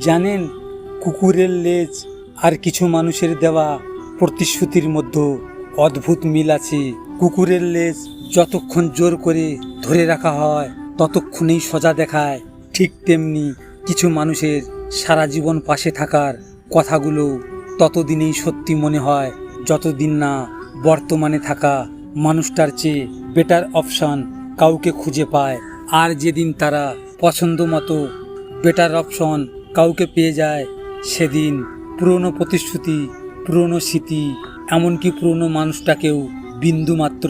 জানেন, কুকুরের লেজ আর কিছু মানুষের দেওয়া প্রতিশ্রুতির মধ্যে অদ্ভুত মিল আছে। কুকুরের লেজ যতক্ষণ জোর করে ধরে রাখা হয় ততক্ষণেই সোজা দেখায়, ঠিক তেমনি কিছু মানুষের সারা জীবন পাশে থাকার কথাগুলো ততদিনেই সত্যি মনে হয় যতদিন না বর্তমানে থাকা মানুষটার চেয়ে বেটার অপশান কাউকে খুঁজে পায়। আর যেদিন তারা পছন্দ মতো বেটার অপশন কাউকে পেয়ে যায়, সেদিন পুরনো প্রতিশ্রুতি, পুরনো স্মৃতি, এমনকি পুরনো মানুষটাকেও বিন্দুমাত্র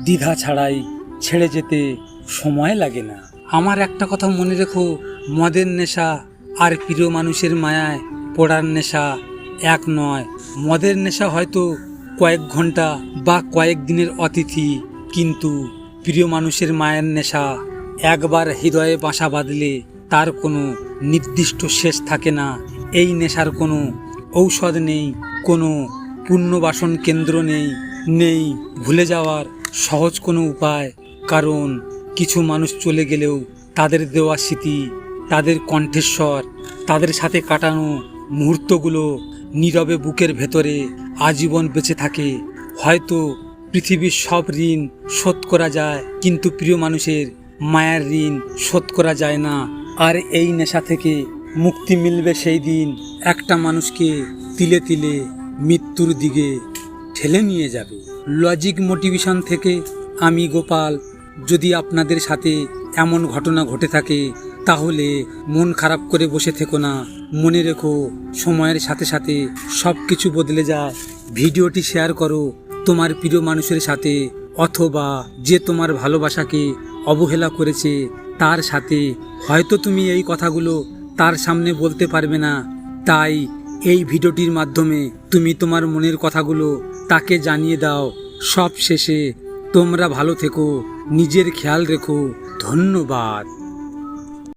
দ্বিধা ছাড়াই ছেড়ে যেতে সময় লাগে না। আমার একটা কথা মনে রেখো, মদের নেশা আর প্রিয় মানুষের মায়ায় পড়ার নেশা এক নয়। মদের নেশা হয়তো কয়েক ঘন্টা বা কয়েক দিনের অতিথি, কিন্তু প্রিয় মানুষের মায়ের নেশা একবার হৃদয়ে বাসা বাঁধলে তার কোনো নির্দিষ্ট শেষ থাকে না। এই নেশার কোনো ঔষধ নেই, কোনো পুনর্বাসন কেন্দ্র নেই ভুলে যাওয়ার সহজ কোনো উপায়। কারণ কিছু মানুষ চলে গেলেও তাদের দেওয়া স্মৃতি, তাদের কণ্ঠস্বর, তাদের সাথে কাটানো মুহূর্তগুলো নীরবে বুকের ভেতরে আজীবন বেঁচে থাকে। হয়তো পৃথিবীর সব ঋণ শোধ করা যায়, কিন্তু প্রিয় মানুষের মায়ের ঋণ শোধ করা যায় না। আর এই নেশা থেকে মুক্তি মিলবে সেই দিন একটা মানুষকে তিলে তিলে মৃত্যুর দিকে ঠেলে নিয়ে যাবে। লজিক মোটিভেশন থেকে আমি গোপাল। যদি আপনাদের সাথে এমন ঘটনা ঘটে থাকে তাহলে মন খারাপ করে বসে থেকো না। মনে রেখো, সময়ের সাথে সাথে সব কিছু বদলে যায়। ভিডিওটি শেয়ার করো তোমার প্রিয় মানুষের সাথে, অথবা যে তোমার ভালোবাসাকে অবহেলা করেছে তার সাথে। হয়তো তুমি এই কথাগুলো তার সামনে বলতে পারবে না, তাই এই ভিডিওটির মাধ্যমে তুমি তোমার মনের কথাগুলো তাকে জানিয়ে দাও। সব শেষে তোমরা ভালো থেকো, নিজের খেয়াল রেখো। ধন্যবাদ।